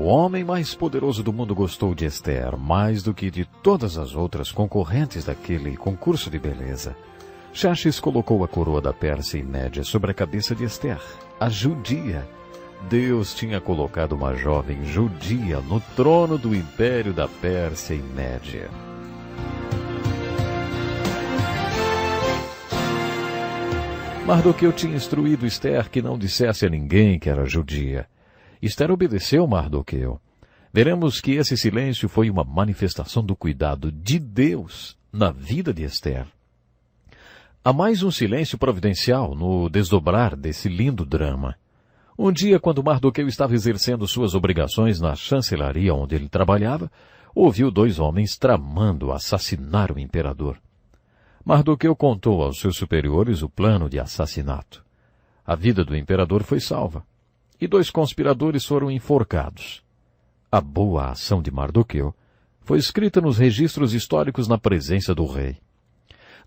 homem mais poderoso do mundo gostou de Esther mais do que de todas as outras concorrentes daquele concurso de beleza. Xerxes colocou a coroa da Pérsia e Média sobre a cabeça de Esther, a judia. Deus tinha colocado uma jovem judia no trono do império da Pérsia e Média. Mardoqueu tinha instruído Esther que não dissesse a ninguém que era judia. Esther obedeceu Mardoqueu. Veremos que esse silêncio foi uma manifestação do cuidado de Deus na vida de Esther. Há mais um silêncio providencial no desdobrar desse lindo drama. Um dia, quando Mardoqueu estava exercendo suas obrigações na chancelaria onde ele trabalhava, ouviu dois homens tramando assassinar o imperador. Mardoqueu contou aos seus superiores o plano de assassinato. A vida do imperador foi salva, e dois conspiradores foram enforcados. A boa ação de Mardoqueu foi escrita nos registros históricos na presença do rei.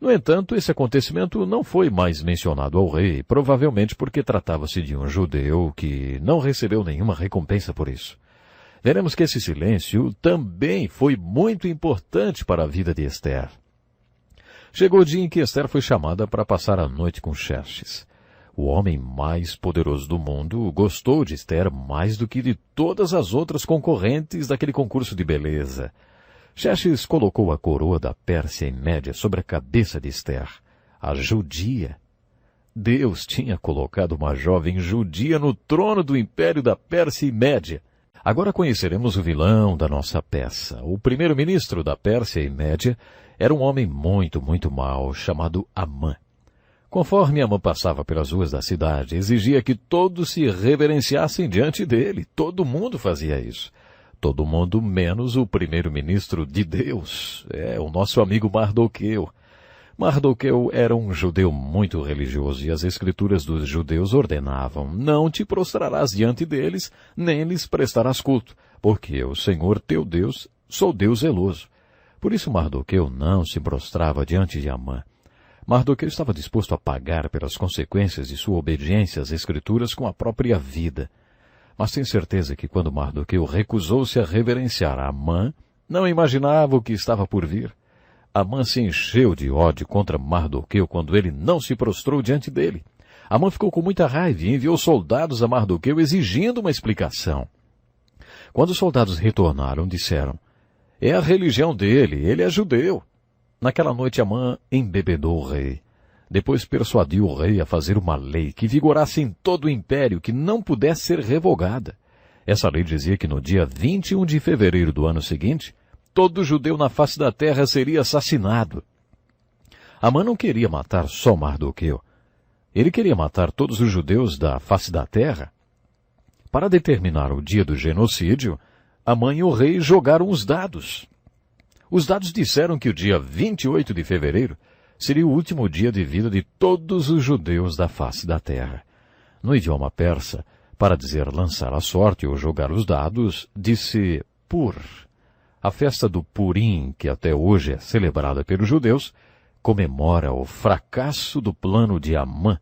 No entanto, esse acontecimento não foi mais mencionado ao rei, provavelmente porque tratava-se de um judeu que não recebeu nenhuma recompensa por isso. Veremos que esse silêncio também foi muito importante para a vida de Esther. Chegou o dia em que Esther foi chamada para passar a noite com Xerxes. O homem mais poderoso do mundo gostou de Esther mais do que de todas as outras concorrentes daquele concurso de beleza. Xerxes colocou a coroa da Pérsia e Média sobre a cabeça de Esther, a judia. Deus tinha colocado uma jovem judia no trono do império da Pérsia e Média. Agora conheceremos o vilão da nossa peça. O primeiro-ministro da Pérsia e Média era um homem muito mau, chamado Amã. Conforme Amã passava pelas ruas da cidade, exigia que todos se reverenciassem diante dele. Todo mundo fazia isso. Todo mundo menos o primeiro-ministro de Deus. O nosso amigo Mardoqueu. Mardoqueu era um judeu muito religioso e as escrituras dos judeus ordenavam: não te prostrarás diante deles, nem lhes prestarás culto, porque eu, Senhor teu Deus, sou Deus zeloso. Por isso Mardoqueu não se prostrava diante de Amã. Mardoqueu estava disposto a pagar pelas consequências de sua obediência às escrituras com a própria vida. Mas tem certeza que quando Mardoqueu recusou-se a reverenciar Amã, não imaginava o que estava por vir. Amã se encheu de ódio contra Mardoqueu quando ele não se prostrou diante dele. Amã ficou com muita raiva e enviou soldados a Mardoqueu exigindo uma explicação. Quando os soldados retornaram, disseram: é a religião dele, ele é judeu. Naquela noite Amã embebedou o rei. Depois persuadiu o rei a fazer uma lei que vigorasse em todo o império, que não pudesse ser revogada. Essa lei dizia que no dia 21 de fevereiro do ano seguinte, todo judeu na face da terra seria assassinado. Amã não queria matar só Mardoqueu. Ele queria matar todos os judeus da face da terra. Para determinar o dia do genocídio, Amã e o rei jogaram os dados. Os dados disseram que o dia 28 de fevereiro seria o último dia de vida de todos os judeus da face da terra. No idioma persa, para dizer lançar a sorte ou jogar os dados, disse Pur. A festa do Purim, que até hoje é celebrada pelos judeus, comemora o fracasso do plano de Amã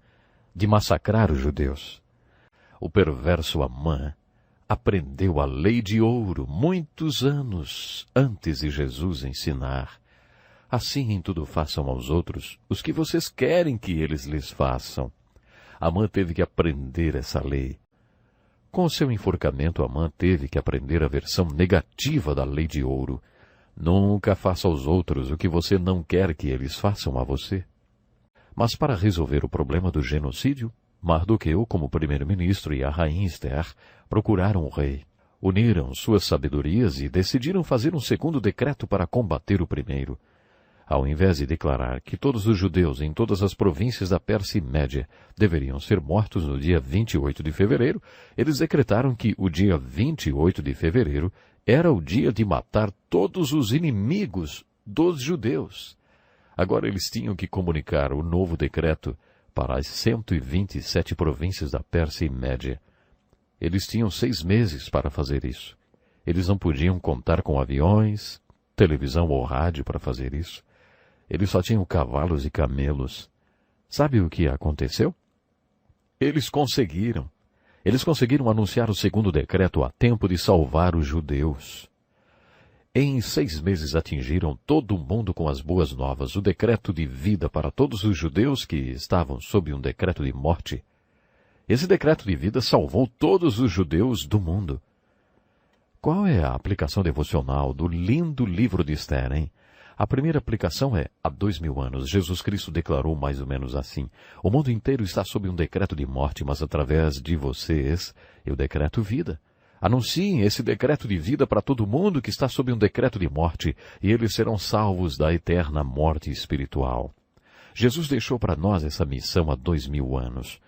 de massacrar os judeus. O perverso Amã aprendeu a lei de ouro muitos anos antes de Jesus ensinar. Assim em tudo façam aos outros os que vocês querem que eles lhes façam. Amã teve que aprender essa lei. Com seu enforcamento, Amã teve que aprender a versão negativa da lei de ouro. Nunca faça aos outros o que você não quer que eles façam a você. Mas para resolver o problema do genocídio, Mardoqueu, como primeiro-ministro, e a rainha Esther procuraram o rei. Uniram suas sabedorias e decidiram fazer um segundo decreto para combater o primeiro. Ao invés de declarar que todos os judeus em todas as províncias da Pérsia e Média deveriam ser mortos no dia 28 de fevereiro, eles decretaram que o dia 28 de fevereiro era o dia de matar todos os inimigos dos judeus. Agora eles tinham que comunicar o novo decreto para as 127 províncias da Pérsia e Média. Eles tinham 6 meses para fazer isso. Eles não podiam contar com aviões, televisão ou rádio para fazer isso. Eles só tinham cavalos e camelos. Sabe o que aconteceu? Eles conseguiram. Eles conseguiram anunciar o segundo decreto a tempo de salvar os judeus. Em 6 meses atingiram todo o mundo com as boas novas, o decreto de vida para todos os judeus que estavam sob um decreto de morte. Esse decreto de vida salvou todos os judeus do mundo. Qual é a aplicação devocional do lindo livro de Esther, hein? A primeira aplicação é, há 2000 anos, Jesus Cristo declarou mais ou menos assim: o mundo inteiro está sob um decreto de morte, mas através de vocês, eu decreto vida. Anunciem esse decreto de vida para todo mundo que está sob um decreto de morte, e eles serão salvos da eterna morte espiritual. Jesus deixou para nós essa missão há 2000 anos.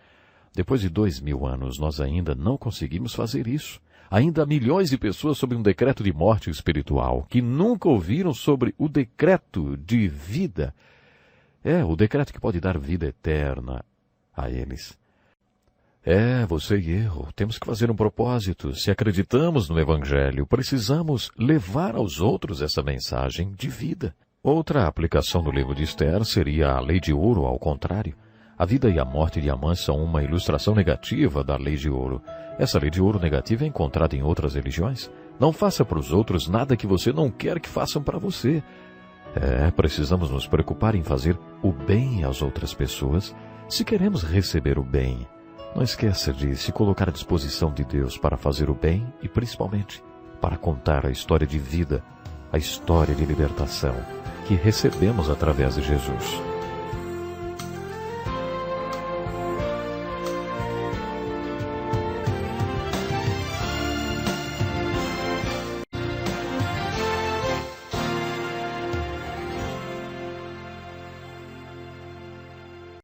Depois de 2000 anos, nós ainda não conseguimos fazer isso. Ainda há milhões de pessoas sob um decreto de morte espiritual, que nunca ouviram sobre o decreto de vida. É, o decreto que pode dar vida eterna a eles. Você e eu temos que fazer um propósito. Se acreditamos no Evangelho, precisamos levar aos outros essa mensagem de vida. Outra aplicação do livro de Esther seria a lei de ouro, ao contrário. A vida e a morte de Amã são uma ilustração negativa da lei de ouro. Essa lei de ouro negativa é encontrada em outras religiões. Não faça para os outros nada que você não quer que façam para você. Precisamos nos preocupar em fazer o bem às outras pessoas se queremos receber o bem. Não esqueça de se colocar à disposição de Deus para fazer o bem e, principalmente, para contar a história de vida, a história de libertação que recebemos através de Jesus.